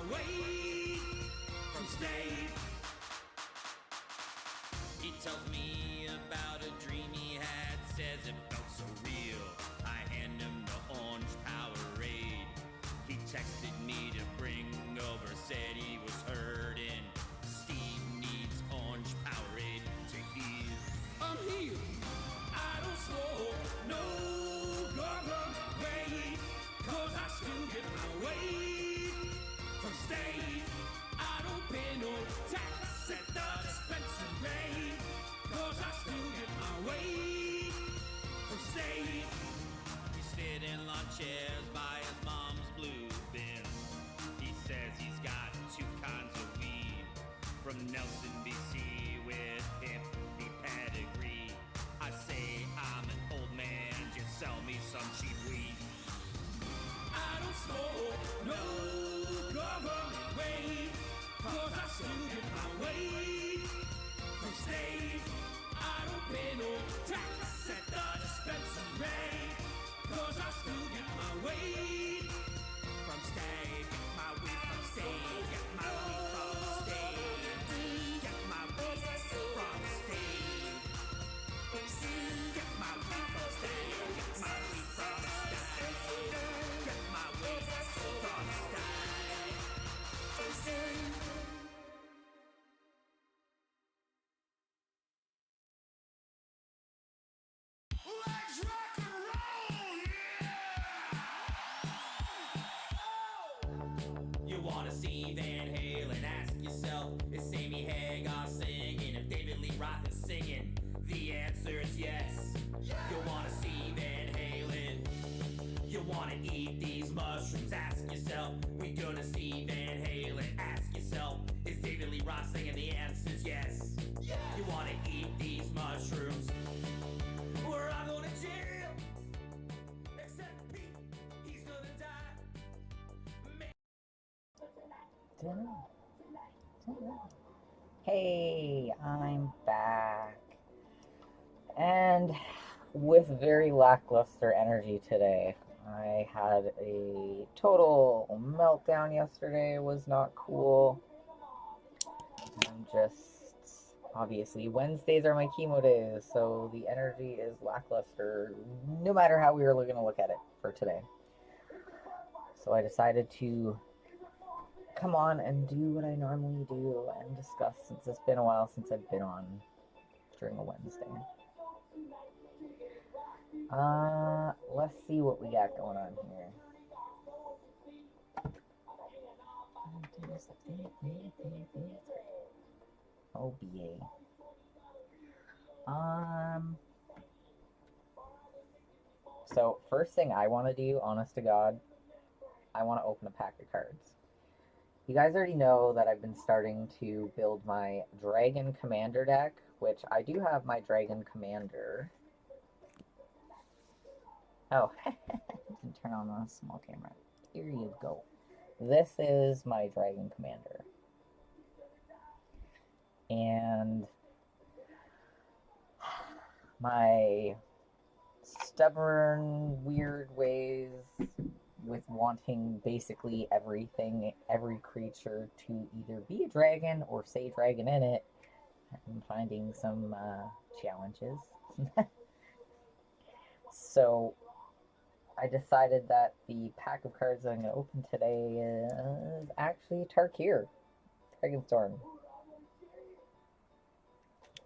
my way from state. He tells me about a dream he had, says it felt so real. I hand him the orange Powerade. He texted me to bring over, said he was hurting. Steve needs orange Powerade to heal. I'm healed. I don't smoke no government weed, 'cause I still get my weed from state. I don't pay no tax at the dispensary, 'cause I still get my weed from state. He's sitting on chairs by his mom's blue bin. He says he's got 2 kinds of weed from Nelson, BC with hippie pedigree. I say I'm an old man, just sell me some cheap weed. I don't smoke no government weed, 'cause I still get my weed from state. I don't pay no tax at the dispensary, 'cause I still get my weed from state. Get my weed from state. Get my weed from state. Get my weed from state. Get my weed from state. Get my weed from state. Get my weed from state. Let's rock and roll, yeah! You wanna see Van Halen? Ask yourself, is Sammy Hagar singing? If David Lee Roth is singing, the answer is yes. You wanna see Van Halen? You wanna eat these mushrooms? Ask yourself, we gonna see Van Halen? Ask yourself, is David Lee Roth singing? The answer is yes. You wanna eat these mushrooms? We're all going to jail, except Pete, he's gonna die. Hey, I'm back. And with very lackluster energy today. I had a total meltdown yesterday. It was not cool. I'm just, obviously, Wednesdays are my chemo days, so the energy is lackluster, no matter how we were going to look at it for today. So I decided to come on and do what I normally do and discuss, since it's been a while since I've been on during a Wednesday. Let's see what we got going on here. Oh, BA. So first thing I want to do, honest to God, I want to open a pack of cards. You guys already know that I've been starting to build my Dragon Commander deck, which I do have my Dragon Commander. Oh, didn't turn on the small camera. Here you go. This is my Dragon Commander. And my stubborn, weird ways with wanting basically everything, every creature to either be a dragon or say dragon in it, and finding some challenges. So I decided that the pack of cards that I'm going to open today is actually Tarkir, Dragonstorm.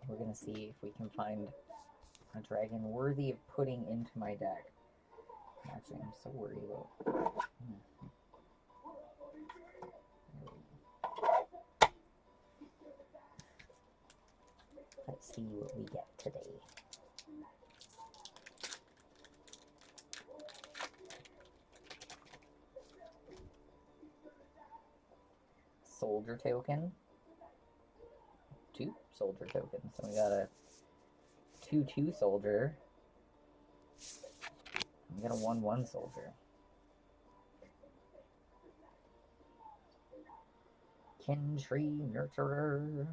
We're going to see if we can find a dragon worthy of putting into my deck. Actually, I'm so worried about... Let's see what we get today. Soldier token. 2 soldier tokens. So we got a 2/2 soldier. We got a 1/1 soldier. Kin Tree Nurturer.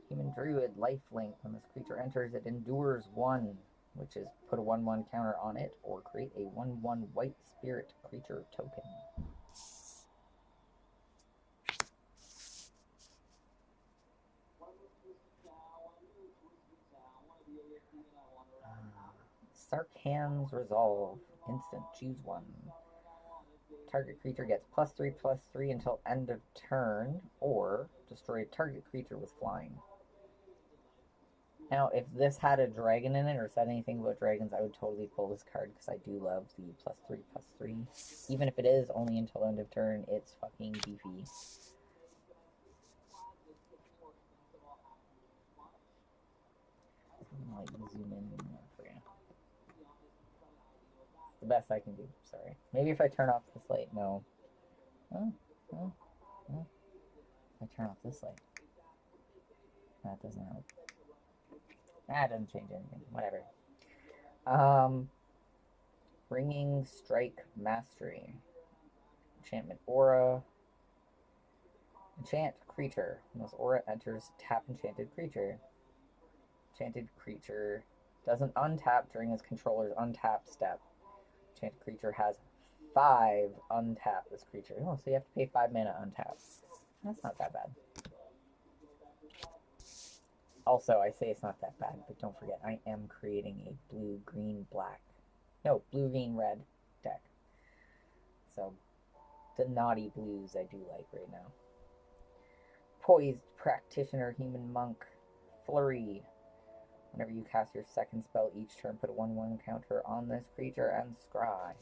Human Druid, lifelink. When this creature enters, it endures 1, which is put a 1/1 counter on it, or create a 1/1 white spirit creature token. Sarkhan's Resolve. Instant. Choose one. Target creature gets +3/+3 until end of turn, or destroy a target creature with flying. Now, if this had a dragon in it or said anything about dragons, I would totally pull this card because I do love the +3/+3. Even if it is only until end of turn, it's fucking beefy. Like zoom in for you. It's the best I can do. Sorry. Maybe if I turn off this light. No. Oh. If I turn off this light, that doesn't help. That doesn't change anything. Whatever. Ringing Strike Mastery. Enchantment Aura. Enchant creature. When this aura enters, tap enchanted creature. Enchanted creature doesn't untap during its controller's untap step. Enchanted creature has 5 untap this creature. Oh, so you have to pay 5 mana untap. That's not that bad. Also, I say it's not that bad, but don't forget, I am creating a blue, green, black. No, blue, green, red deck. So, the naughty blues I do like right now. Poised Practitioner, Human Monk, Flurry. Whenever you cast your second spell each turn, put a 1/1 counter on this creature and scry.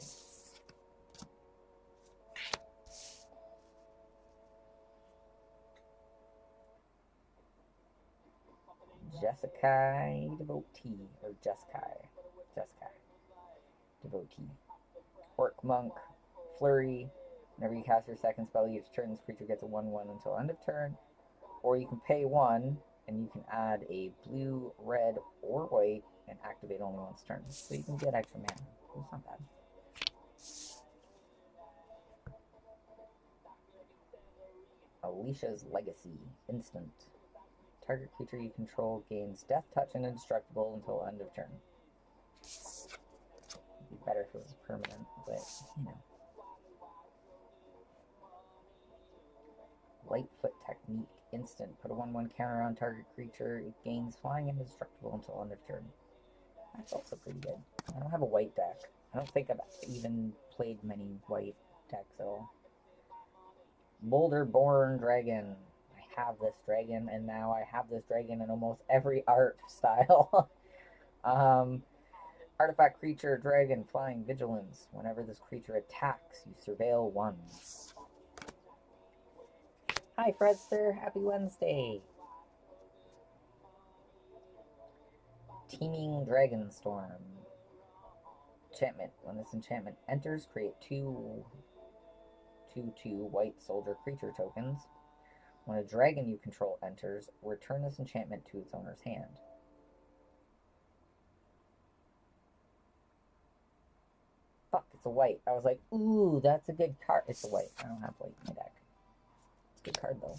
Jeskai Devotee, or Jeskai Devotee. Orc Monk, Flurry. Whenever you cast your second spell each turn, this creature gets a 1/1 until end of turn. Or you can pay 1, and you can add a blue, red, or white, and activate only once turn. So you can get extra mana. It's not bad. Alicia's Legacy. Instant. Target creature you control gains Death Touch and Indestructible until end of turn. It'd be better if it was permanent, but, you know. Lightfoot Technique. Instant. Put a 1/1 counter on target creature. It gains Flying and Indestructible until end of turn. That's also pretty good. I don't have a white deck. I don't think I've even played many white decks at all. Boulder-born Dragon. I have this dragon, and now I have this dragon in almost every art style. Artifact creature, dragon, flying, vigilance. Whenever this creature attacks, you surveil 1. Hi, Fredster. Happy Wednesday. Teeming Dragonstorm. Enchantment. When this enchantment enters, create 2/2 white soldier creature tokens. When a dragon you control enters, return this enchantment to its owner's hand. Fuck, it's a white. I was like, ooh, that's a good card. It's a white. I don't have white in my deck. It's a good card, though.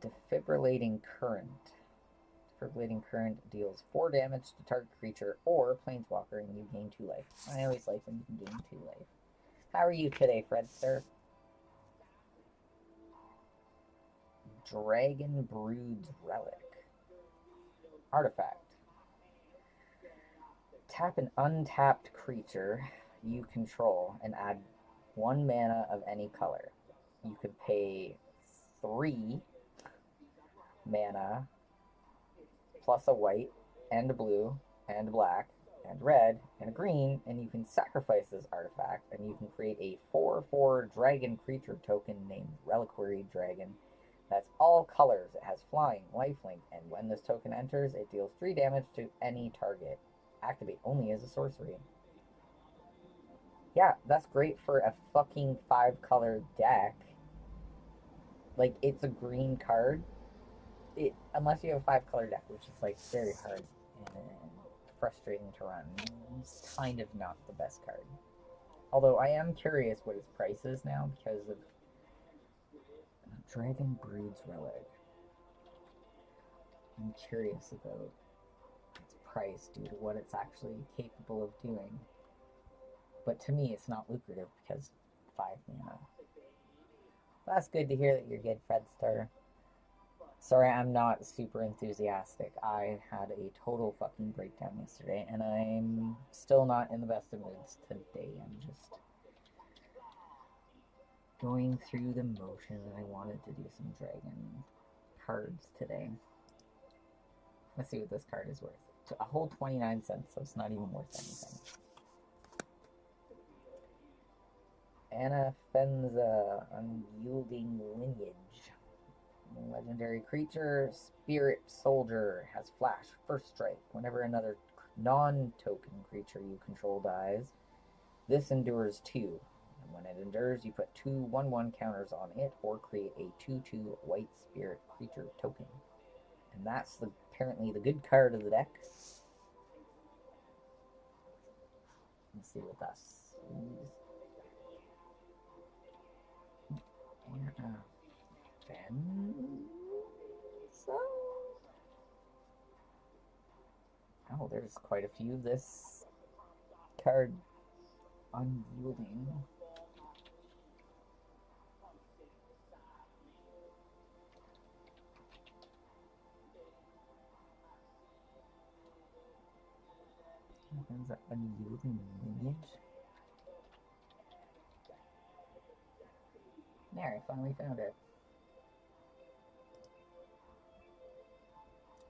Defibrillating Current. Defibrillating Current deals 4 damage to target creature or planeswalker, and you gain 2 life. I always like when you can gain 2 life. How are you today, Fredster? Dragon Brood's Relic. Artifact. Tap an untapped creature you control and add 1 mana of any color. You could pay 3 mana plus a white and a blue and black and red and a green, and you can sacrifice this artifact, and you can create a 4/4 dragon creature token named Reliquary Dragon. That's all colors. It has flying, lifelink, and when this token enters, it deals 3 damage to any target. Activate only as a sorcery. Yeah, that's great for a fucking 5-color deck. Like, it's a green card. Unless you have a 5-color deck, which is, like, very hard and frustrating to run. It's kind of not the best card. Although I am curious what its price is now because of Dragon Brood's Relic. I'm curious about its price due to what it's actually capable of doing. But to me, it's not lucrative because 5 mana. That's good to hear that you're good, Fredster. Sorry, I'm not super enthusiastic. I had a total fucking breakdown yesterday, and I'm still not in the best of moods today. I'm just going through the motion. I wanted to do some dragon cards today. Let's see what this card is worth. A whole 29 cents, so it's not even worth anything. Anafenza, Unyielding Lineage. Legendary creature, Spirit Soldier, has flash, first strike. Whenever another non-token creature you control dies, this endures 2. And when it endures, you put 2 1/1 counters on it, or create a 2/2 white spirit creature token. And that's apparently the good card of the deck. Let's see what that's. So, oh, there's quite a few of this card. Unyielding. There's an unyielding lineage. There, I finally found it.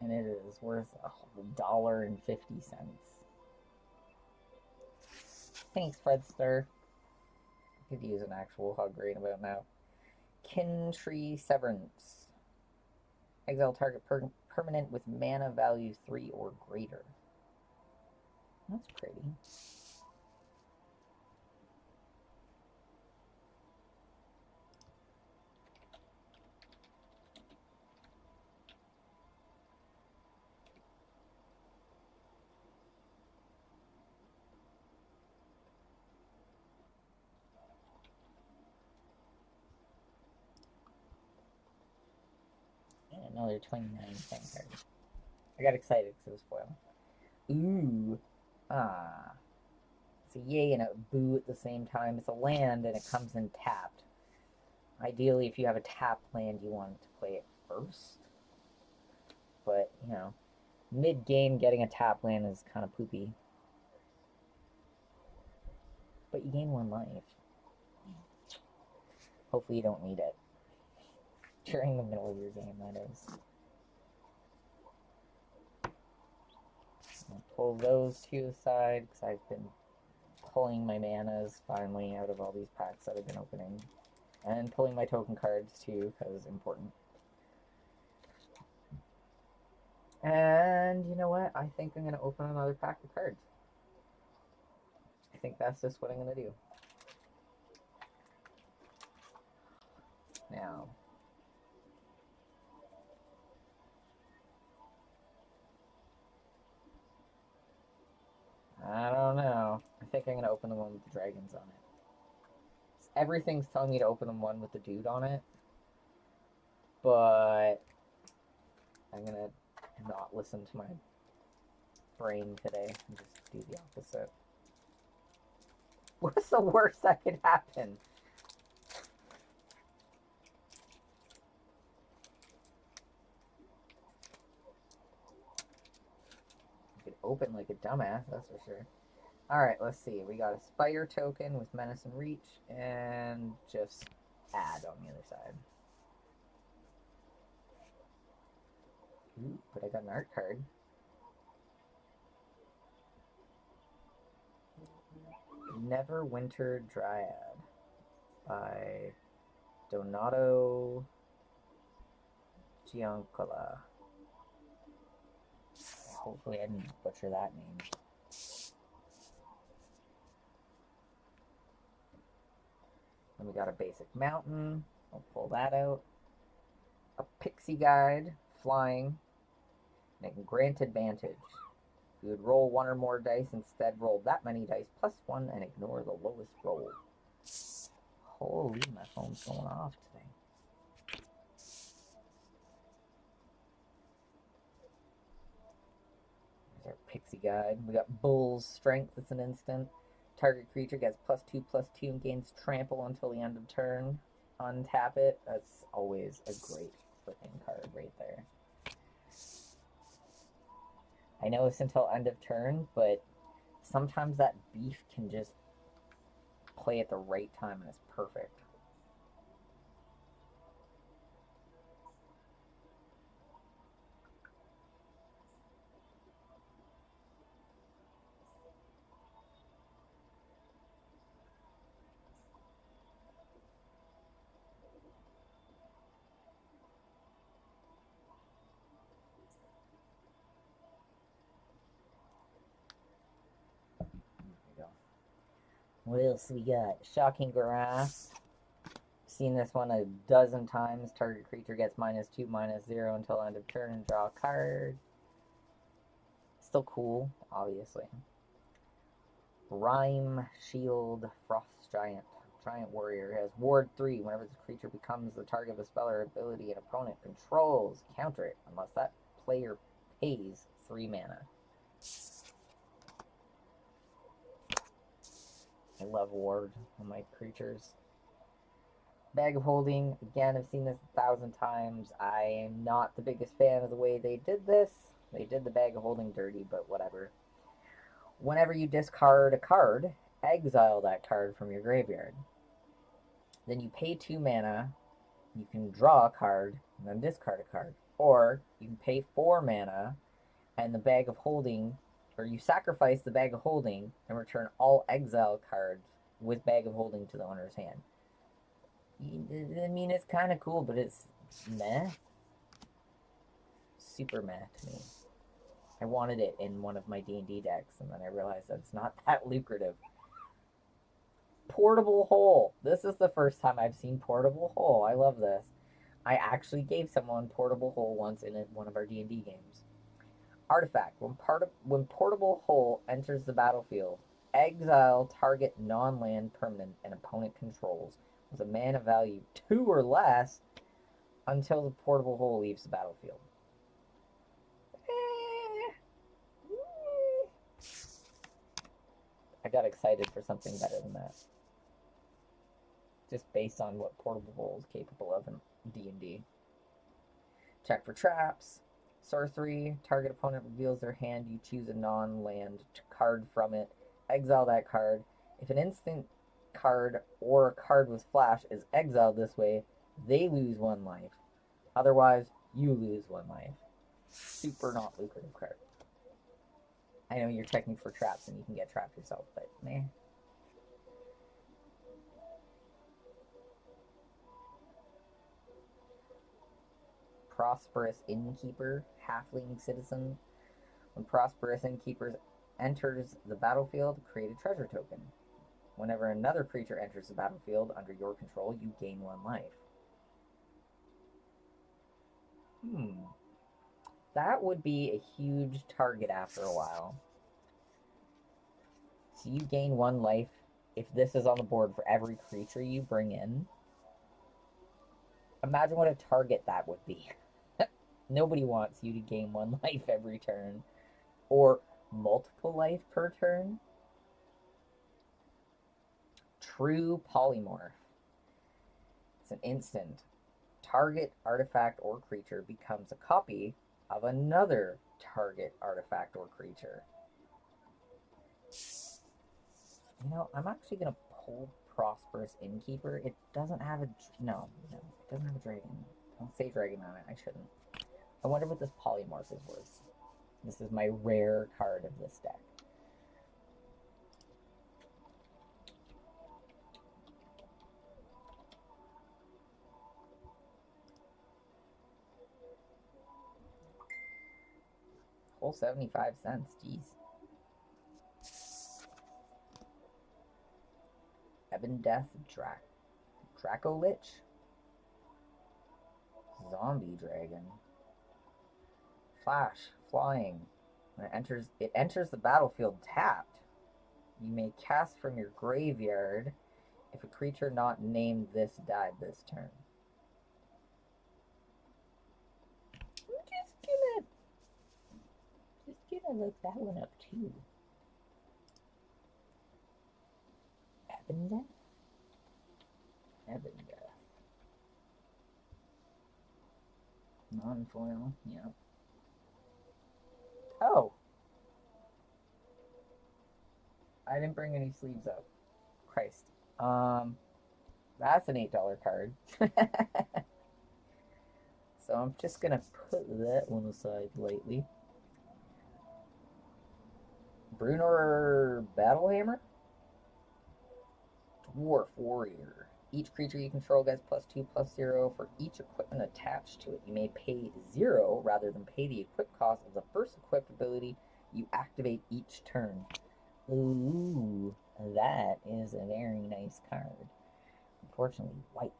And it is worth $1.50. Thanks, Fredster. I could use an actual hug right about now. Kintree Severance. Exile target permanent with mana value 3 or greater. That's pretty. And another 29-cent card. I got excited because it was foil. Ooh. Ah. It's a yay and a boo at the same time. It's a land and it comes in tapped. Ideally, if you have a tapped land, you want to play it first. But, you know, mid-game getting a tapped land is kind of poopy. But you gain 1 life. Hopefully you don't need it. During the middle of your game, that is. I'll pull those 2 aside, because I've been pulling my manas finally out of all these packs that I've been opening. And pulling my token cards too, because important. And you know what? I think I'm going to open another pack of cards. I think that's just what I'm going to do. Now, I don't know. I think I'm going to open the one with the dragons on it. Everything's telling me to open the one with the dude on it. But I'm going to not listen to my brain today and just do the opposite. What's the worst that could happen? You could open like a dumbass, that's for sure. Alright, let's see. We got a spider token with menace and reach, and just add on the other side. Ooh, but I got an art card. Neverwinter Dryad by Donato Giancola. Hopefully I didn't butcher that name. Then we got a basic mountain. I'll pull that out. A pixie guide, flying, and grant advantage. You would roll 1 or more dice, instead roll that many dice plus 1 and ignore the lowest roll. Holy, my phone's going off today. There's our pixie guide. We got Bull's Strength. It's an instant. Target creature gets +2/+2 and gains trample until the end of turn. Untap it. That's always a great freaking card right there. I know it's until end of turn, but sometimes that beef can just play at the right time and it's perfect. What else we got? Shocking Grasp. Seen this one a dozen times. Target creature gets -2, -0 until end of turn and draw a card. Still cool, obviously. Rime Shield Frost Giant. Giant Warrior has Ward 3. Whenever this creature becomes the target of a spell or ability an opponent controls, counter it unless that player pays 3 mana. I love Ward on my creatures. Bag of Holding, again, I've seen this 1,000 times. I am not the biggest fan of the way they did this. They did the Bag of Holding dirty, but whatever. Whenever you discard a card, exile that card from your graveyard. Then you pay 2 mana, you can draw a card, and then discard a card. Or you can pay 4 mana, and the Bag of Holding, or you sacrifice the Bag of Holding and return all exile cards with Bag of Holding to the owner's hand. I mean, it's kind of cool, but it's meh. Super meh to me. I wanted it in one of my D&D decks, and then I realized that it's not that lucrative. Portable Hole. This is the first time I've seen Portable Hole. I love this. I actually gave someone Portable Hole once in one of our D&D games. Artifact. When Portable Hole enters the battlefield, exile target non-land permanent an opponent controls with a mana value 2 or less until the Portable Hole leaves the battlefield. I got excited for something better than that. Just based on what Portable Hole is capable of in D&D. Check for traps. Sorcery. Target opponent reveals their hand. You choose a non-land card from it. Exile that card. If an instant card or a card with flash is exiled this way, they lose 1 life. Otherwise, you lose 1 life. Super not lucrative card. I know you're checking for traps and you can get trapped yourself, but meh. Prosperous Innkeeper, Halfling Citizen. When Prosperous Innkeeper enters the battlefield, create a treasure token. Whenever another creature enters the battlefield under your control, you gain 1 life. That would be a huge target after a while. So you gain 1 life if this is on the board for every creature you bring in. Imagine what a target that would be. Nobody wants you to gain 1 life every turn. Or multiple life per turn. True Polymorph. It's an instant. Target artifact or creature becomes a copy of another target artifact or creature. You know, I'm actually going to pull Prosperous Innkeeper. It doesn't have a... No, it doesn't have a dragon. Don't say dragon on it. I shouldn't. I wonder what this Polymorph is worth. This is my rare card of this deck. Whole 75 cents, jeez. Ebon Death Draco Lich. Zombie Dragon. Flash, flying. When it enters the battlefield tapped. You may cast from your graveyard if a creature not named this died this turn. I'm just gonna look that one up too. Ebon Death? Ebon Death. Non-foil, yeah. Oh! I didn't bring any sleeves up. Christ. That's an $8 card. So I'm just gonna put that one aside lightly. Bruenor Battlehammer? Dwarf Warrior. Each creature you control gets +2/+0 for each equipment attached to it. You may pay 0 rather than pay the equip cost of the first equipped ability you activate each turn. Ooh, that is a very nice card. Unfortunately, white.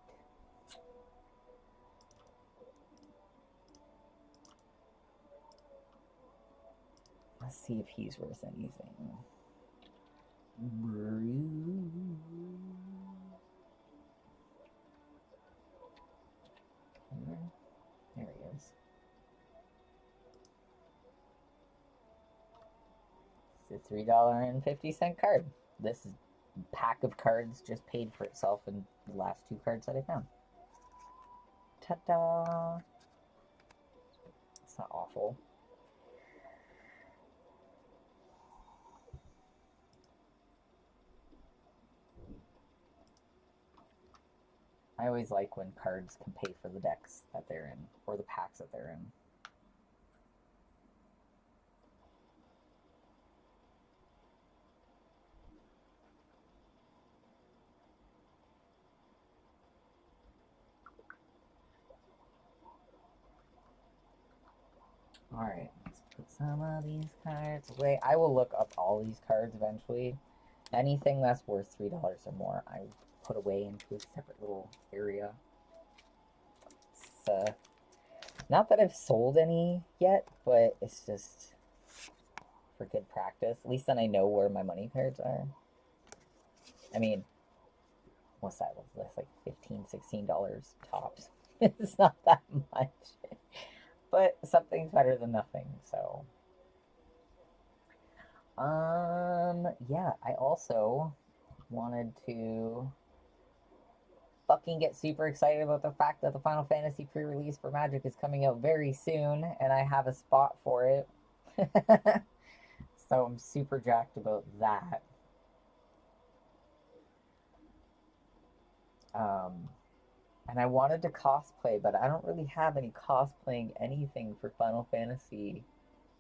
Let's see if he's worth anything. There he is. It's a $3.50 card. This pack of cards just paid for itself in the last 2 cards that I found. Ta-da! It's not awful. I always like when cards can pay for the decks that they're in, or the packs that they're in. Alright, let's put some of these cards away. I will look up all these cards eventually. Anything that's worth $3 or more, I put away into a separate little area. It's, not that I've sold any yet, but it's just for good practice. At least then I know where my money cards are. I mean, what's that? That's like $15, $16 tops. It's not that much. But something's better than nothing, so. Yeah, I also wanted to fucking get super excited about the fact that the Final Fantasy pre-release for Magic is coming out very soon, and I have a spot for it. So I'm super jacked about that. And I wanted to cosplay, but I don't really have any cosplaying anything for Final Fantasy.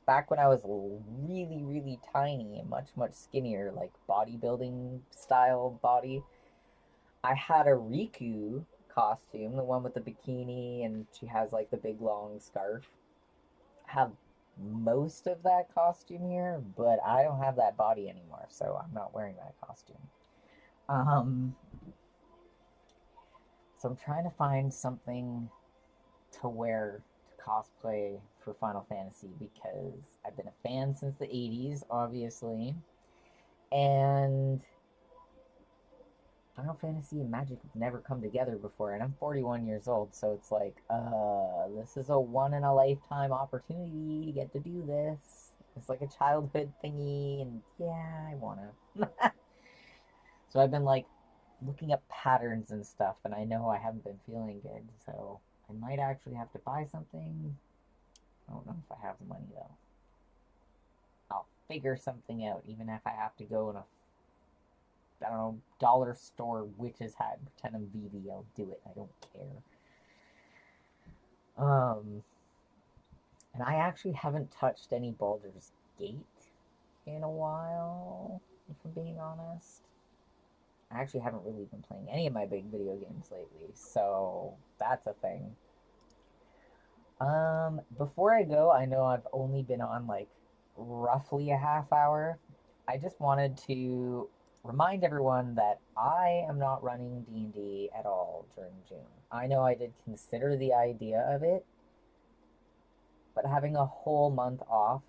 Back when I was really, really tiny and much, much skinnier, like bodybuilding style body, I had a Riku costume, the one with the bikini, and she has like the big long scarf. I have most of that costume here, but I don't have that body anymore, so I'm not wearing that costume. So I'm trying to find something to wear to cosplay for Final Fantasy because I've been a fan since the 80s, obviously. And Final Fantasy and Magic have never come together before, and I'm 41 years old, so it's like, this is a one in a lifetime opportunity to get to do this. It's like a childhood thingy, and yeah, I wanna. So I've been like looking up patterns and stuff, and I know I haven't been feeling good, so I might actually have to buy something. I don't know if I have the money though. I'll figure something out, even if I have to go in a, I don't know, dollar store witch's hat and pretend I'm Vivi. I'll do it. I don't care. And I actually haven't touched any Baldur's Gate in a while, if I'm being honest. I actually haven't really been playing any of my big video games lately, so that's a thing. Before I go, I know I've only been on like roughly a half hour. I just wanted to remind everyone that I am not running D&D at all during June. I know I did consider the idea of it, but having a whole month off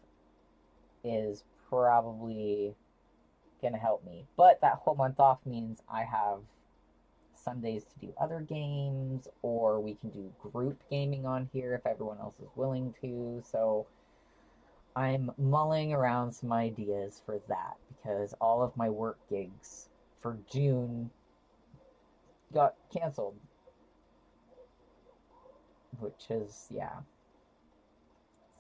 is probably gonna help me. But that whole month off means I have Sundays to do other games, or we can do group gaming on here if everyone else is willing to. So I'm mulling around some ideas for that because all of my work gigs for June got canceled. Which is, yeah,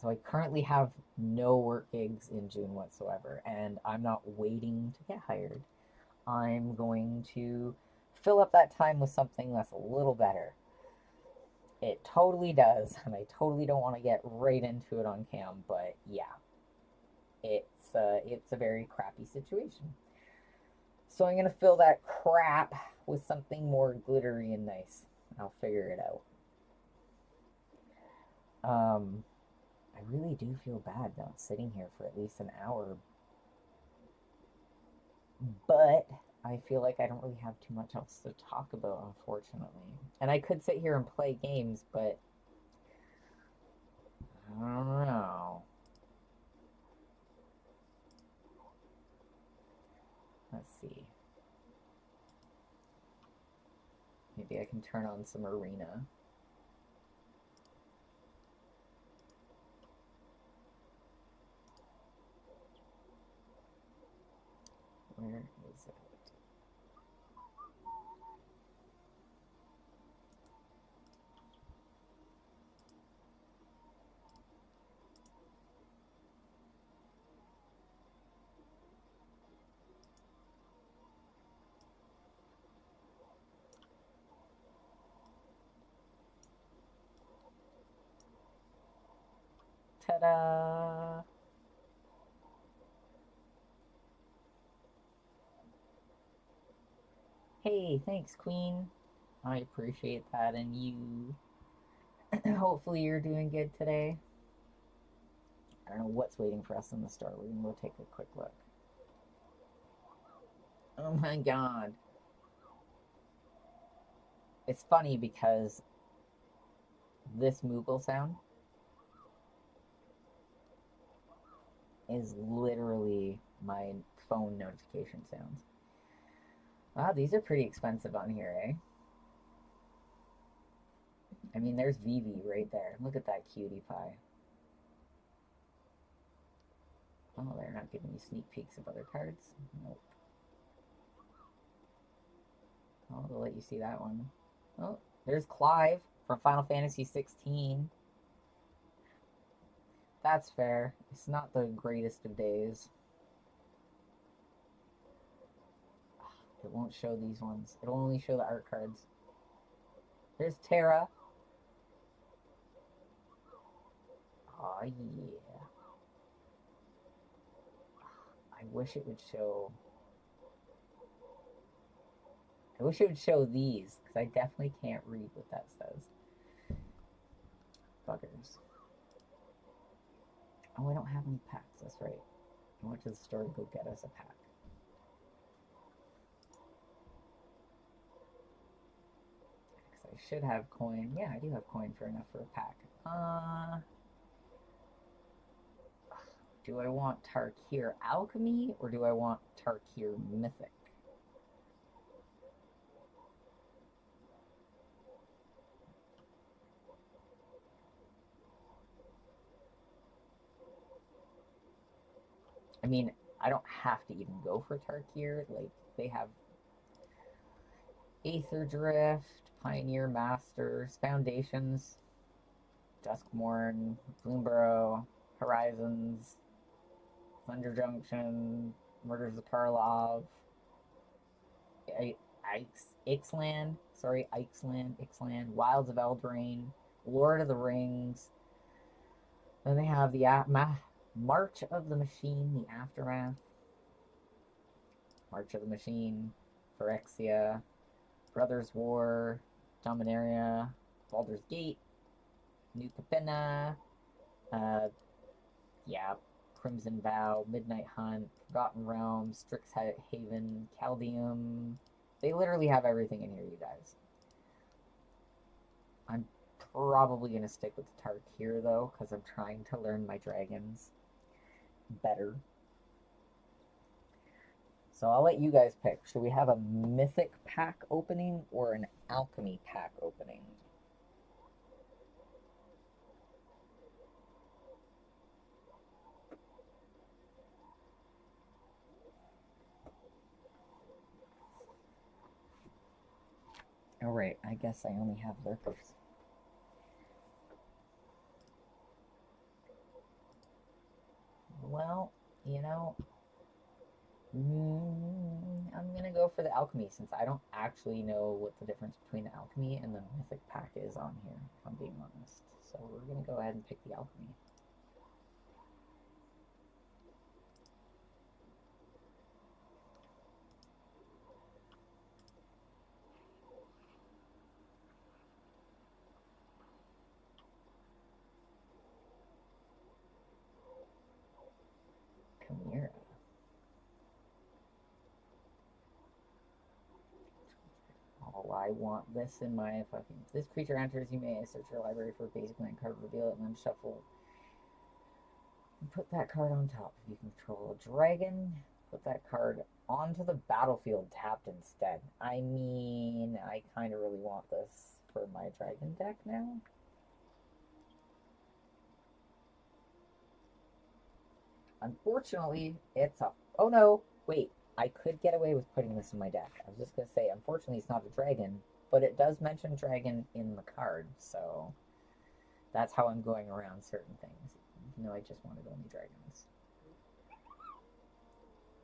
So I currently have no work gigs in June whatsoever, and I'm not waiting to get hired. I'm going to fill up that time with something that's a little better. It totally does, and I totally don't want to get right into it on cam, but yeah, it's a very crappy situation. So I'm gonna fill that crap with something more glittery and nice. I'll figure it out. I really do feel bad not sitting here for at least an hour, but I feel like I don't really have too much else to talk about, unfortunately. And I could sit here and play games, but I don't know. Let's see. Maybe I can turn on some arena. Where is it? Ta-da! Hey, thanks, Queen. I appreciate that, and you. Hopefully you're doing good today. I don't know what's waiting for us in the store. We're gonna go take a quick look. Oh my god. It's funny because this Moogle sound is literally my phone notification sounds. Wow, these are pretty expensive on here, eh? I mean, there's Vivi right there. Look at that cutie pie. Oh, they're not giving me sneak peeks of other cards? Nope. Oh, they'll let you see that one. Oh, there's Clive from Final Fantasy 16. That's fair. It's not the greatest of days. It won't show these ones. It'll only show the art cards. There's Terra. Oh, yeah. I wish it would show... I wish it would show these, because I definitely can't read what that says. Buggers. Oh, I don't have any packs, that's right. I went to the store to go get us a pack. Because I should have coin. Yeah, I do have coin for enough for a pack. Do I want Tarkir Alchemy, or do I want Tarkir Mythic? I mean, I don't have to even go for Tarkir. Like, they have Aether Drift, Pioneer Masters, Foundations, Duskmorn, Bloomburrow, Horizons, Thunder Junction, Murders of Karlov, Ixland, Wilds of Eldraine, Lord of the Rings. Then they have the March of the Machine, the Aftermath, March of the Machine, Phyrexia, Brothers War, Dominaria, Baldur's Gate, New Capenna, uh, yeah, Crimson Vow, Midnight Hunt, Forgotten Realms, Strixhaven, Caldeum. They literally have everything in here, you guys. I'm probably going to stick with the Tarkir, though, because I'm trying to learn my dragons better. So I'll let you guys pick. Should we have a Mythic pack opening or an Alchemy pack opening? Alright, I guess I only have lurkers. I'm gonna go for the alchemy since I don't actually know what the difference between the alchemy and the mythic pack is on here, if I'm being honest. So we're gonna go ahead and pick the alchemy. Chimera. Oh, I want this in my fucking... If this creature enters, you may search your library for a basic land card, reveal it, and then shuffle. And put that card on top. If you control a dragon, put that card onto the battlefield tapped instead. I mean, I kind of really want this for my dragon deck now. Unfortunately, it's a... Oh no, wait. I could get away with putting this in my deck. I was just going to say, unfortunately, it's not a dragon, but it does mention dragon in the card, so that's how I'm going around certain things. You know, I just wanted only dragons.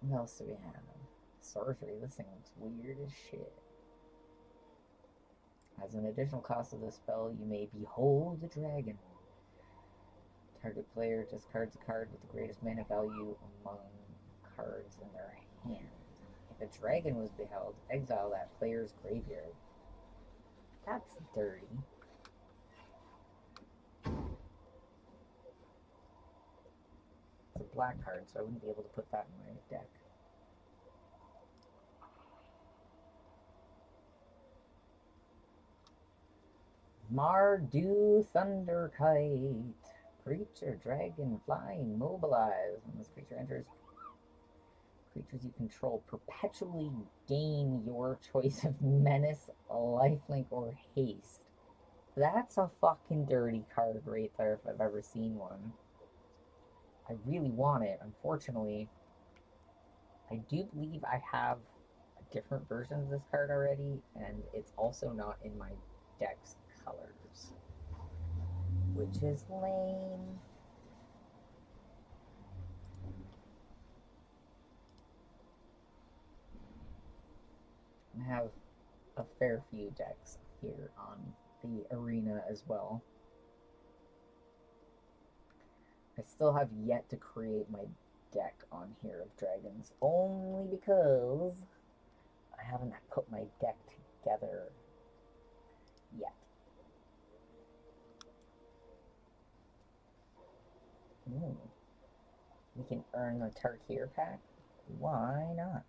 What else do we have? Sorcery. This thing looks weird as shit. As an additional cost of the spell, you may behold the dragon. Target player discards a card with the greatest mana value among cards in their hand. If a dragon was beheld, exile that player's graveyard. That's dirty. It's a black card, so I wouldn't be able to put that in my deck. Mardu Thunderkite. Creature, dragon, flying, mobilize. When this creature enters, creatures you control perpetually gain your choice of menace, lifelink, or haste. That's a fucking dirty card right there if I've ever seen one. I really want it. Unfortunately, I do believe I have a different version of this card already, and it's also not in my deck's colors, which is lame. I have a fair few decks here on the arena as well. I still have yet to create my deck on here of dragons, only because I haven't put my deck together yet. We can earn the Tarkir pack. Why not?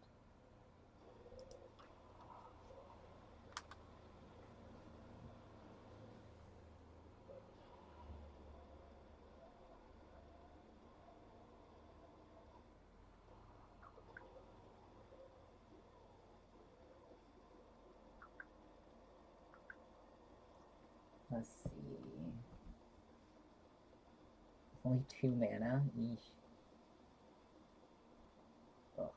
Let's see. Only 2 mana. Eesh. Ugh.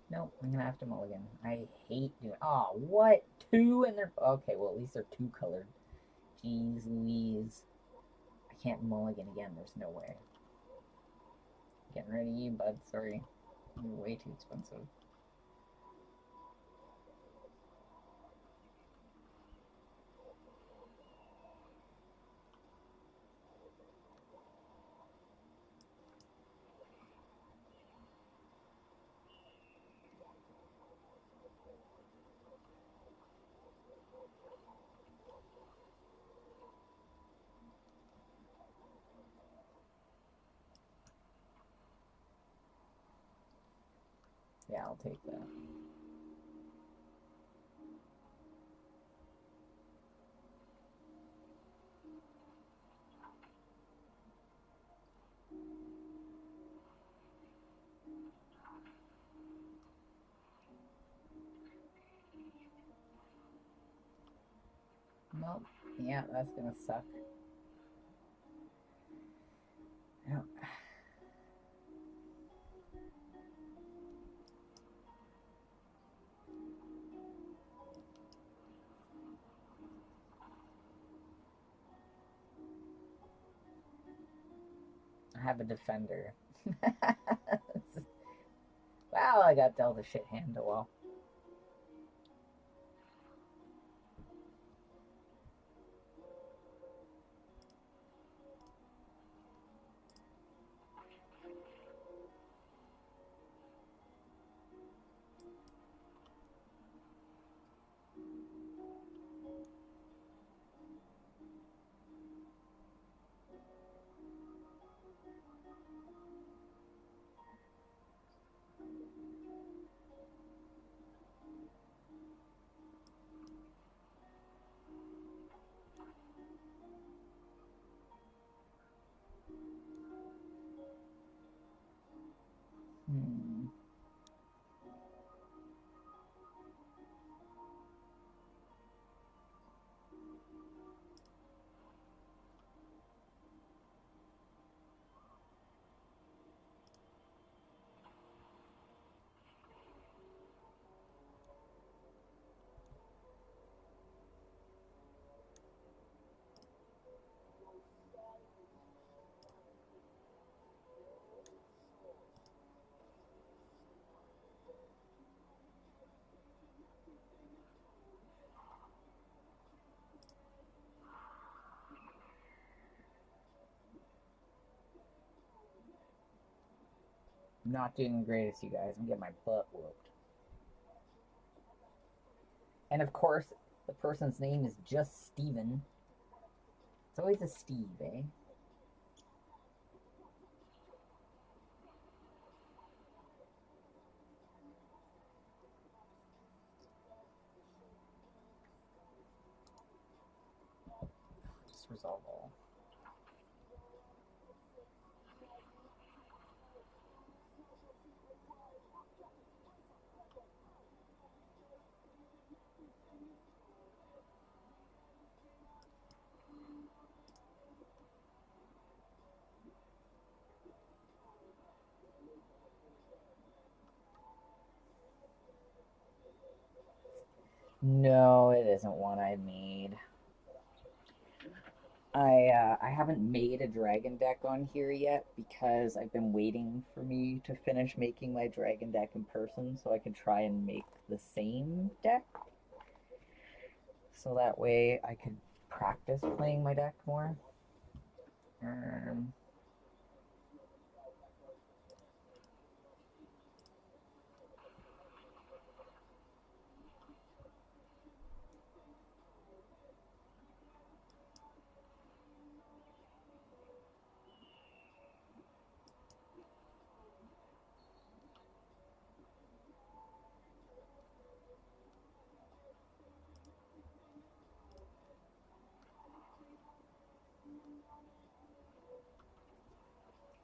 Nope, I'm gonna have to mulligan. I hate doing... Oh, what? 2 and they're... Okay, well, at least they're 2 colored. Jeez Louise. I can't mulligan again. There's no way. Getting rid of you, bud. Sorry. You're way too expensive. Yeah, I'll take that. Nope. Yeah, that's gonna suck. Yep. I have a defender. Well, I got dealt a shit hand, oh well. Hmm. I'm not doing the greatest, you guys. I'm getting my butt whooped. And of course, the person's name is just Steven. It's always a Steve, eh? Just resolve all. No, it isn't one I made. I haven't made a dragon deck on here yet because I've been waiting for me to finish making my dragon deck in person so I can try and make the same deck. So that way I could practice playing my deck more. Um,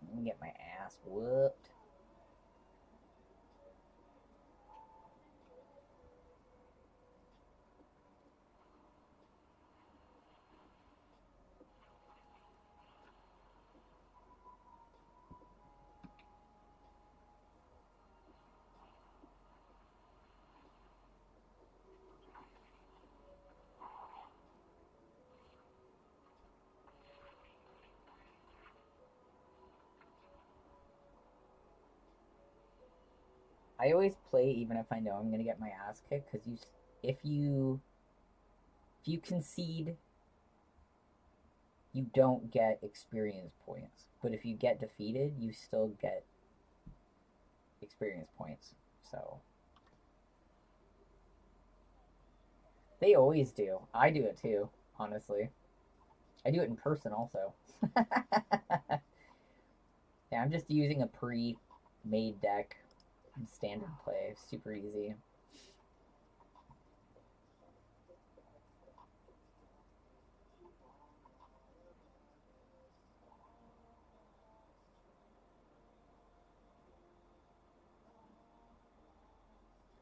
I'm gonna get my ass whooped. I always play even if I know I'm gonna get my ass kicked because if you if you concede, you don't get experience points. But if you get defeated, you still get experience points. So they always do. I do it too, honestly. I do it in person also. Yeah, I'm just using a pre-made deck. Standard play, super easy.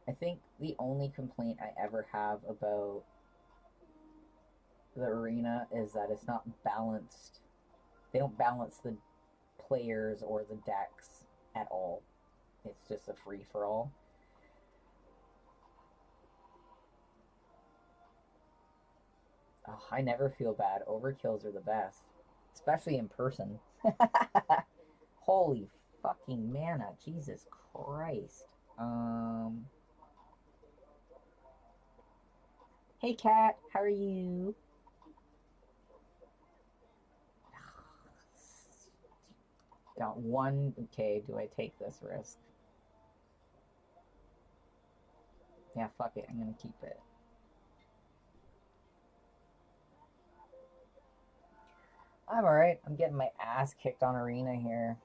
I think the only complaint I ever have about the arena is that it's not balanced. They don't balance the players or the decks at all. It's just a free for all. Oh, I never feel bad. Overkills are the best, especially in person. Holy fucking mana, Jesus Christ. Um, hey cat, how are you? Got one. Okay, do I take this risk? Yeah, fuck it. I'm gonna keep it. I'm alright. I'm getting my ass kicked on Arena here.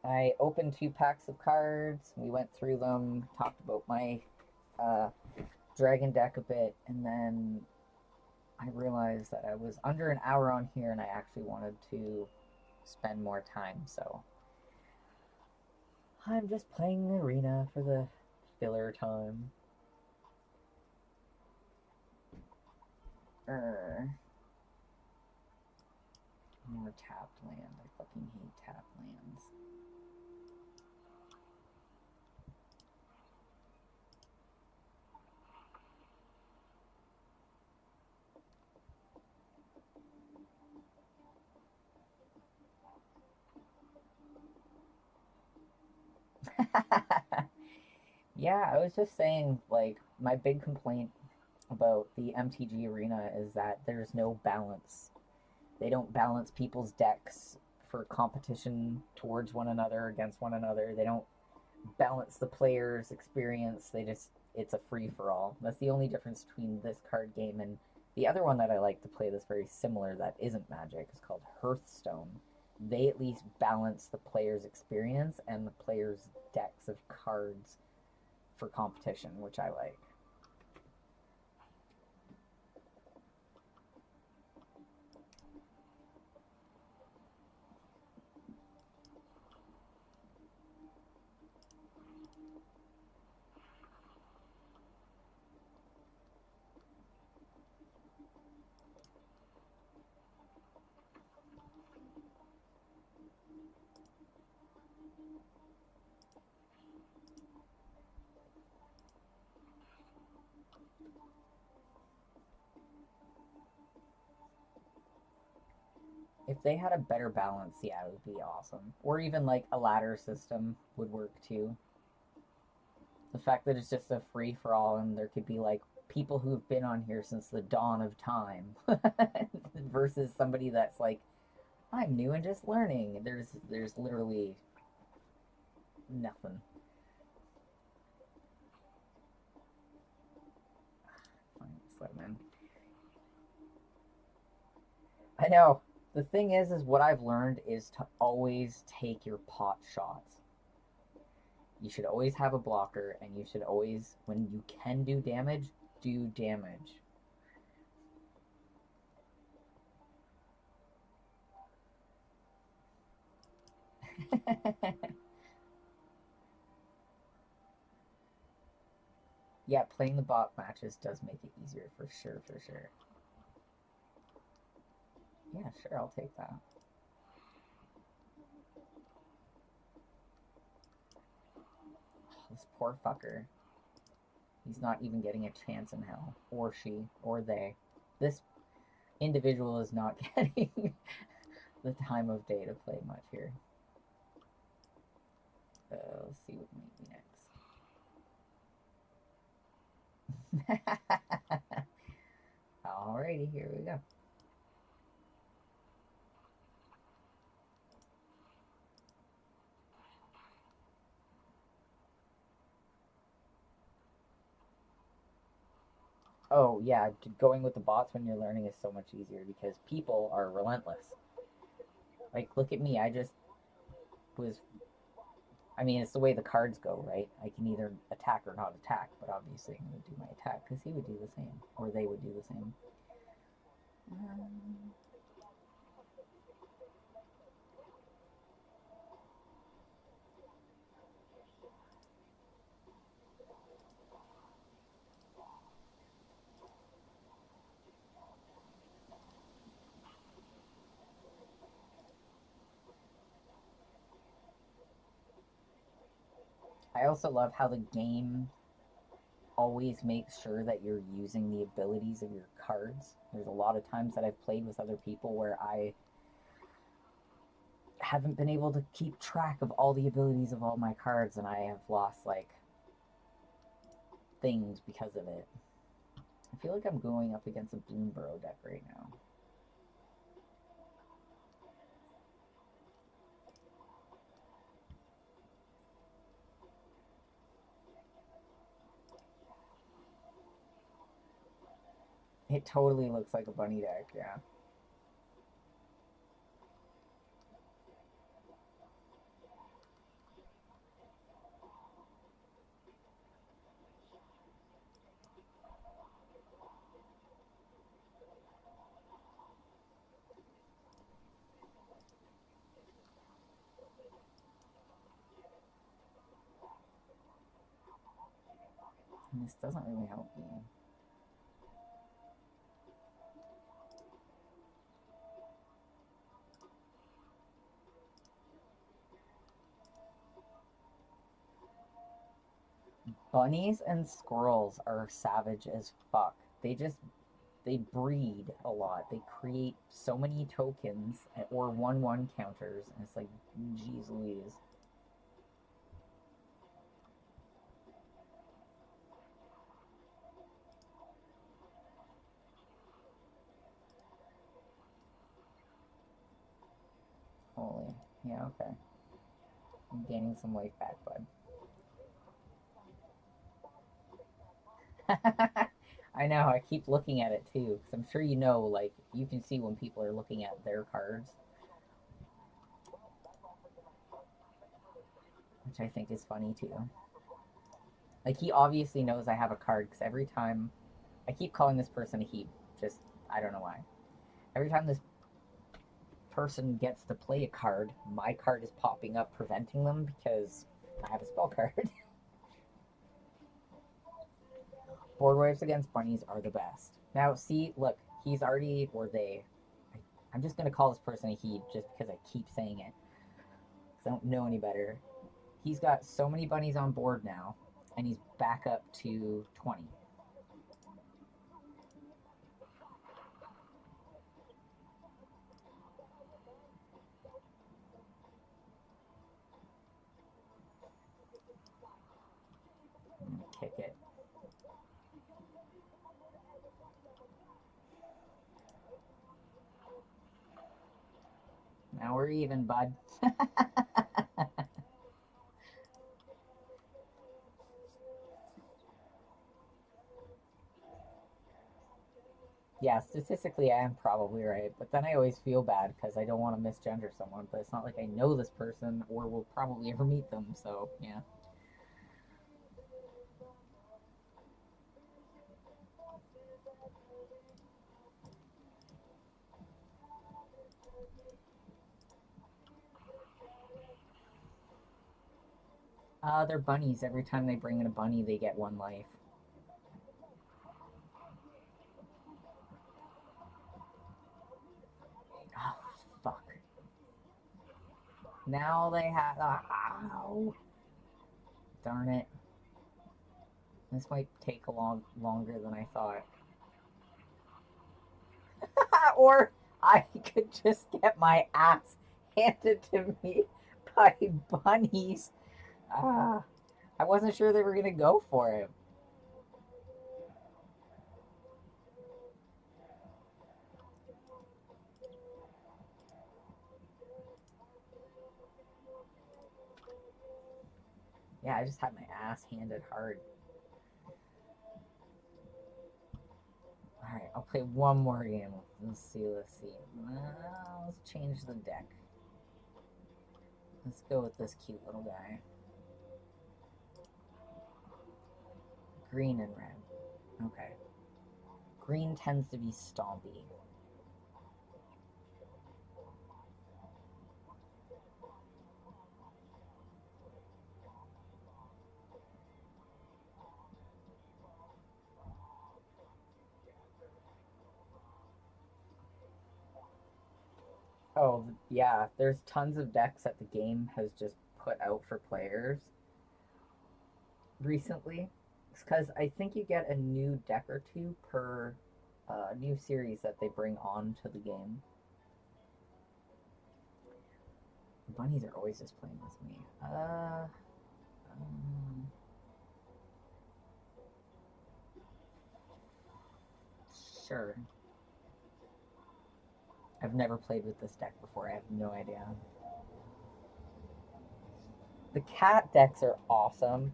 I opened 2 packs of cards. We went through them, talked about my uh, dragon deck a bit, and then I realized that I was under an hour on here and I actually wanted to spend more time, so I'm just playing Arena for the filler time. More tapped land. I fucking hate tapped lands. Yeah, I was just saying, like, my big complaint about the MTG arena is that there's no balance. They don't balance people's decks for competition towards one another, against one another. They don't balance the player's experience. It's a free for all. That's the only difference between this card game and the other one that I like to play that's very similar that isn't Magic is called Hearthstone. They at least balance the player's experience and the player's decks of cards for competition, which I like. If they had a better balance, yeah, it would be awesome. Or even like a ladder system would work too. The fact that it's just a free for all and there could be like people who've been on here since the dawn of time versus somebody that's like, I'm new and just learning. There's literally nothing. Fine, let him in. I know. The thing is what I've learned is to always take your pot shots. You should always have a blocker, and you should always, when you can do damage, do damage. Yeah, playing the bot matches does make it easier, for sure, for sure. Yeah, sure, I'll take that. This poor fucker. He's not even getting a chance in hell. Or she, or they. This individual is not getting the time of day to play much here. Let's see what may be next. Alrighty, here we go. Oh yeah, going with the bots when you're learning is so much easier because people are relentless. Like, look at me, I just was. I mean, it's the way the cards go, right? I can either attack or not attack, but obviously I'm going to do my attack because he would do the same, or they would do the same. I also love how the game always makes sure that you're using the abilities of your cards. There's a lot of times that I've played with other people where I haven't been able to keep track of all the abilities of all my cards, and I have lost like things because of it. I feel like I'm going up against a Bloomburrow deck right now. It totally looks like a bunny deck, yeah. And this doesn't really help me. Bunnies and squirrels are savage as fuck. They breed a lot. They create so many tokens or 1/1 counters, and it's like, geez Louise. Holy, yeah, okay. I'm gaining some life back, bud. I know, I keep looking at it too, because I'm sure you know, like, you can see when people are looking at their cards. Which I think is funny too. Like, he obviously knows I have a card, because every time... I keep calling this person a heap, just, I don't know why. Every time this person gets to play a card, my card is popping up preventing them, because I have a spell card. Board wipes against bunnies are the best. Now, see, look, he's already, or they, I'm just going to call this person a he just because I keep saying it. Because I don't know any better. He's got so many bunnies on board now, and he's back up to 20. I'm going to kick it. Now we're even, bud. Yeah, statistically I am probably right, but then I always feel bad because I don't want to misgender someone, but it's not like I know this person or will probably ever meet them, so yeah. They're bunnies. Every time they bring in a bunny, they get 1 life. Oh, fuck. Now they have... Ow. Darn it. This might take longer than I thought. Or I could just get my ass handed to me by bunnies. Ah, I wasn't sure they were going to go for it. Yeah, I just had my ass handed hard. Alright, I'll play one more game. Let's see. Let's change the deck. Let's go with this cute little guy. Green and red. Okay. Green tends to be stompy. Oh, yeah, there's tons of decks that the game has just put out for players recently. It's because I think you get a new deck or two per new series that they bring on to the game. The bunnies are always just playing with me. Um, sure. I've never played with this deck before. I have no idea. The cat decks are awesome,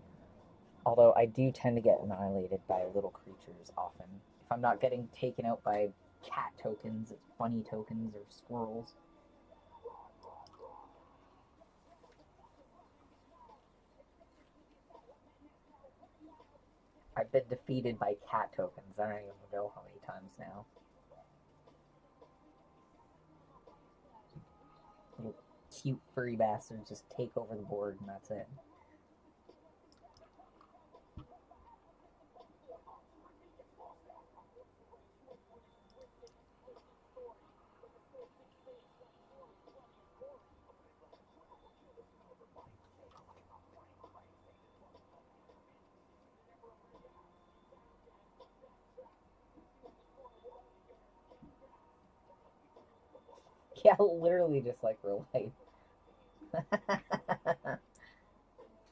although I do tend to get annihilated by little creatures often. If I'm not getting taken out by cat tokens, it's bunny tokens or squirrels. I've been defeated by cat tokens. I don't even know how many times now. Little cute furry bastards just take over the board and that's it. Yeah, literally just like real life.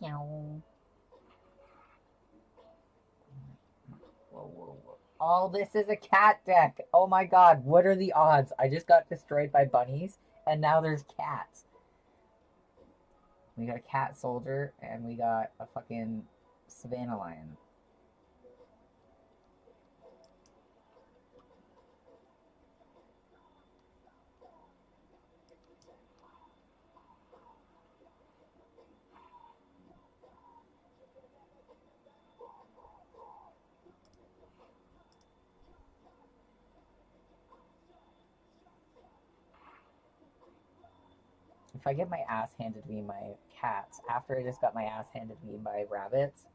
Whoa, whoa, whoa. Oh, this is a cat deck. Oh my god, what are the odds? I just got destroyed by bunnies, and now there's cats. We got a cat soldier, and we got a fucking savannah lion. If I get my ass handed to me by cats after I just got my ass handed to me by rabbits,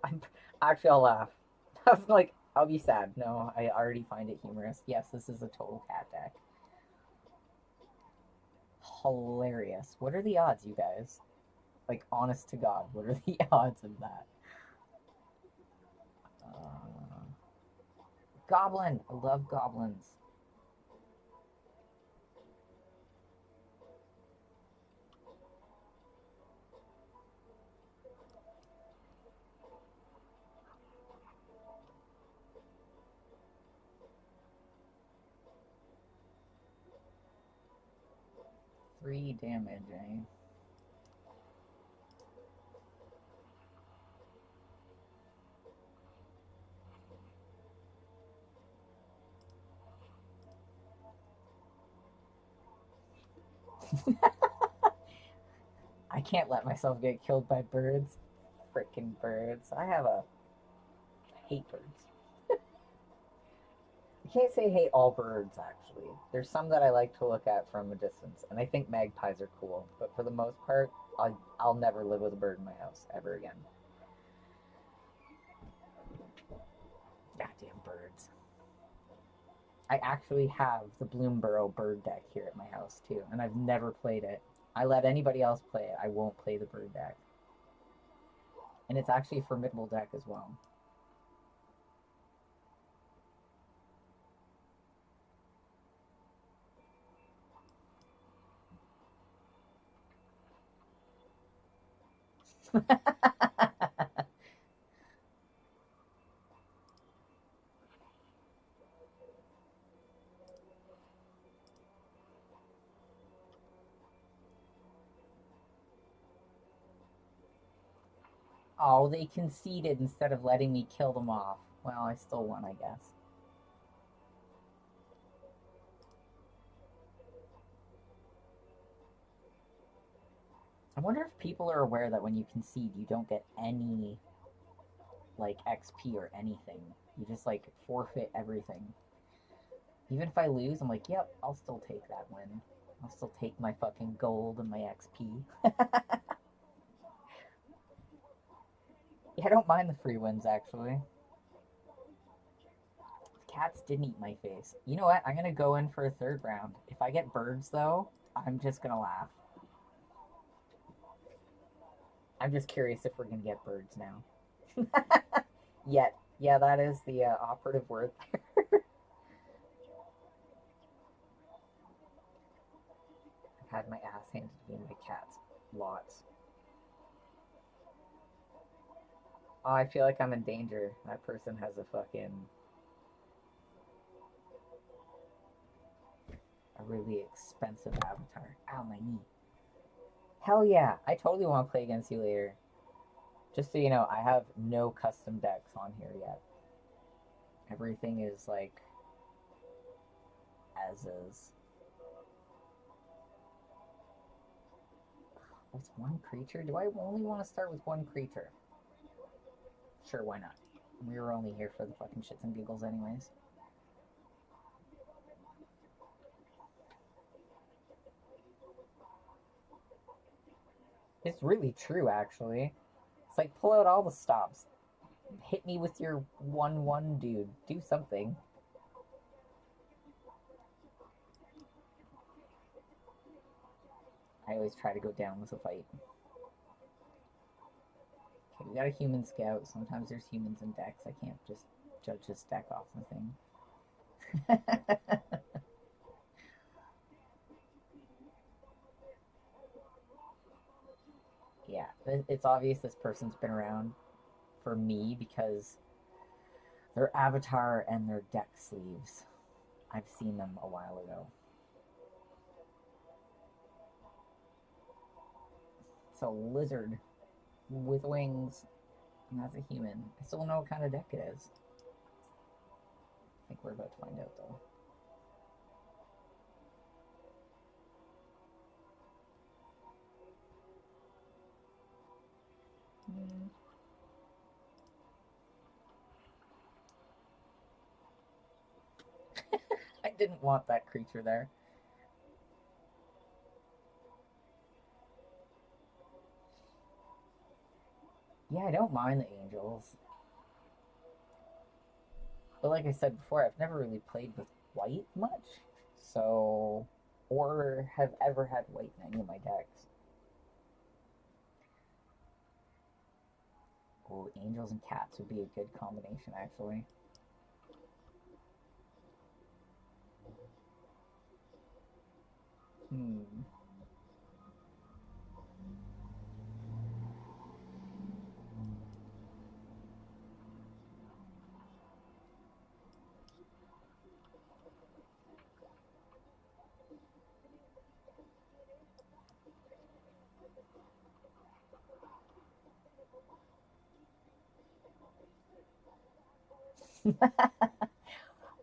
I'm actually I'll laugh. I was like, I'll be sad. No, I already find it humorous. Yes, this is a total cat deck. Hilarious. What are the odds, you guys? Like, honest to God, what are the odds of that? Goblin. I love goblins. Three damage, eh? I can't let myself get killed by birds. Freaking birds. I hate birds. I can't say hate all birds, actually. There's some that I like to look at from a distance, and I think magpies are cool. But for the most part, I'll never live with a bird in my house ever again. Goddamn birds. I actually have the Bloomborough bird deck here at my house, too, and I've never played it. I let anybody else play it. I won't play the bird deck. And it's actually a formidable deck as well. Oh, they conceded instead of letting me kill them off. Well, I still won, I guess. I wonder if people are aware that when you concede, you don't get any, like, XP or anything. You just, like, forfeit everything. Even if I lose, I'm like, yep, I'll still take that win. I'll still take my fucking gold and my XP. Yeah, I don't mind the free wins, actually. Cats didn't eat my face. You know what? I'm gonna go in for a third round. If I get birds, though, I'm just gonna laugh. I'm just curious if we're gonna get birds now. Yet. Yeah, that is the operative word there. I've had my ass handed to me by cats. Lots. Oh, I feel like I'm in danger. That person has a fucking really expensive avatar. Ow, my knee. Hell yeah, I totally want to play against you later. Just so you know, I have no custom decks on here yet. Everything is like as is. What's one creature? Do I only want to start with one creature? Sure, why not? We were only here for the fucking shits and giggles anyways. It's really true, actually. It's like, pull out all the stops. Hit me with your 1/1, dude. Do something. I always try to go down with a fight. Okay, we got a human scout. Sometimes there's humans in decks. I can't just judge this deck off the thing. Yeah, it's obvious this person's been around for me because their avatar and their deck sleeves. I've seen them a while ago. It's a lizard with wings, and that's a human. I still don't know what kind of deck it is. I think we're about to find out, though. I didn't want that creature there. Yeah, I don't mind the angels. But like I said before, I've never really played with white much. So, or have ever had white in any of my decks. Oh, angels and cats would be a good combination, actually. Hmm.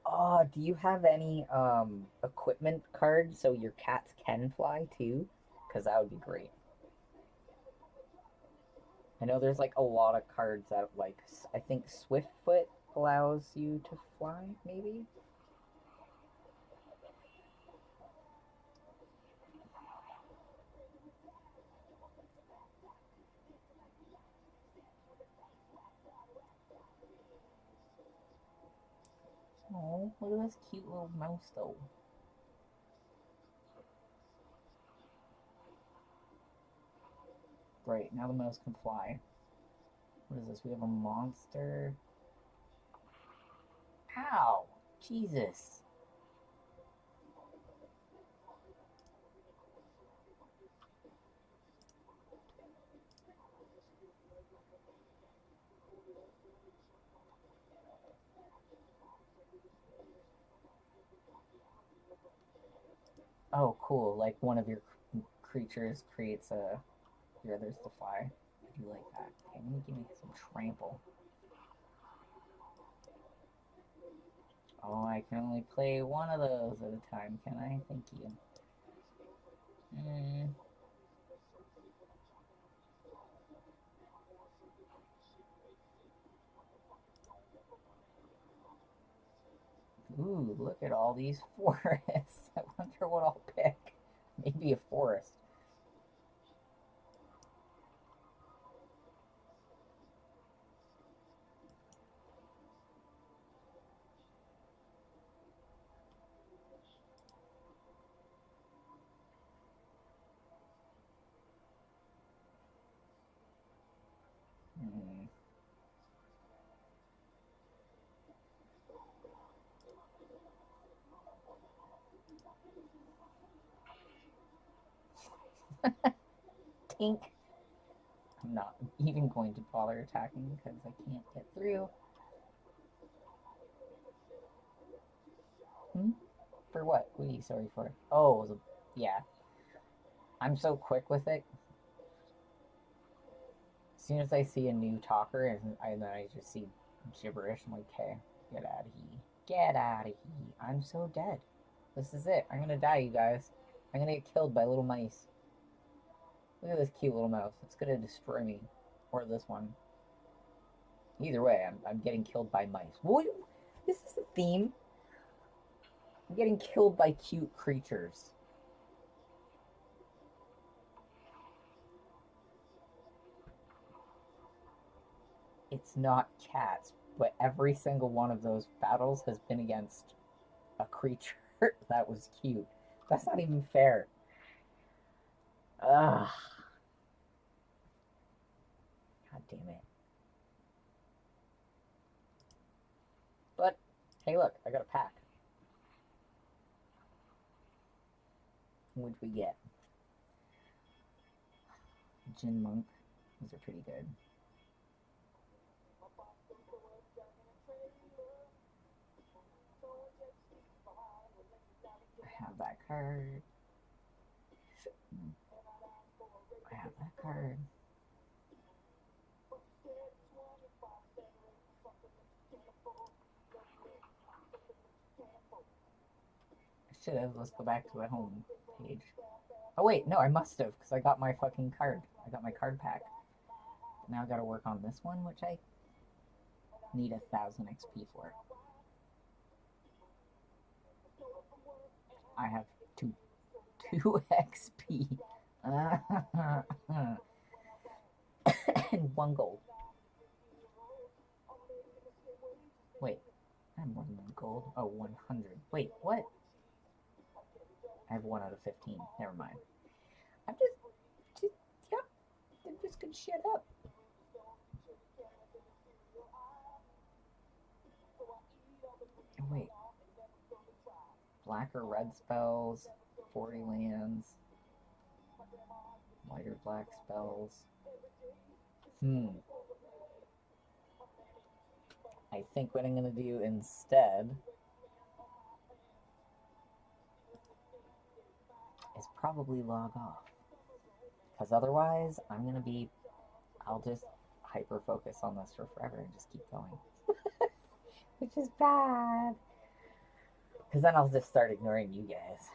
Oh, do you have any equipment cards so your cats can fly too? Because that would be great. I know there's like a lot of cards that like I think Swiftfoot allows you to fly, maybe? Oh, look at this cute little mouse though. Right, now the mouse can fly. What is this? We have a monster. Ow! Jesus. Oh, cool. Like one of your creatures creates your others to fly. I do like that. Okay, let me give me some trample. Oh, I can only play one of those at a time, can I? Thank you. Mm. Ooh, look at all these forests. I wonder what I'll pick. Maybe a forest. Hmm. Tink. I'm not even going to bother attacking because I can't get through. Hmm? For what? What are you sorry for? Oh, yeah. I'm so quick with it. As soon as I see a new talker and then I just see gibberish, I'm like, okay, get out of here. Get out of here. I'm so dead. This is it. I'm gonna die, you guys. I'm gonna get killed by little mice. Look at this cute little mouse. It's gonna destroy me. Or this one. Either way, I'm getting killed by mice. What? This is the theme. I'm getting killed by cute creatures. It's not cats, but every single one of those battles has been against a creature that was cute. That's not even fair. Ugh. God damn it. But, hey look, I got a pack. What'd we get? Gin Monk. These are pretty good. I have that card. I have that card. I should have. Let's go back to the home page. Oh wait, no, I must have, because I got my fucking card. I got my card pack. Now I gotta work on this one, which I need 1,000 XP for. I have 2 XP. And 1 gold. Wait, I have more than 1 gold. Oh, 100. Wait, what? I have 1 out of 15. Never mind. I'm yep. I'm just gonna shut up. Oh, wait. Black or red spells, 40 lands, white or black spells. I think what I'm going to do instead is probably log off. Because otherwise, I'll just hyper focus on this for forever and just keep going. Which is bad. Because then I'll just start ignoring you guys.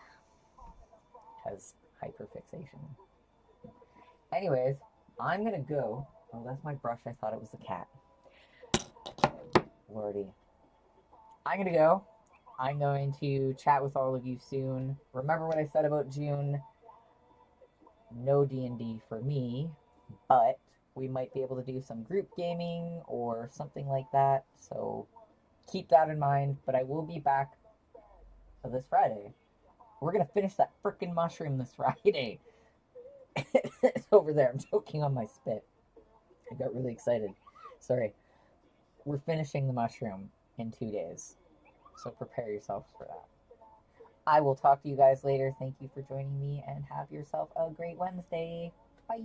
Because hyperfixation. Anyways, I'm going to go. Oh, that's my brush. I thought it was a cat. Lordy. I'm going to go. I'm going to chat with all of you soon. Remember what I said about June? No D&D for me, but we might be able to do some group gaming or something like that. So keep that in mind. But I will be back this Friday. We're going to finish that frickin' mushroom this Friday. It's over there. I'm choking on my spit. I got really excited. Sorry. We're finishing the mushroom in 2 days. So prepare yourselves for that. I will talk to you guys later. Thank you for joining me and have yourself a great Wednesday. Bye.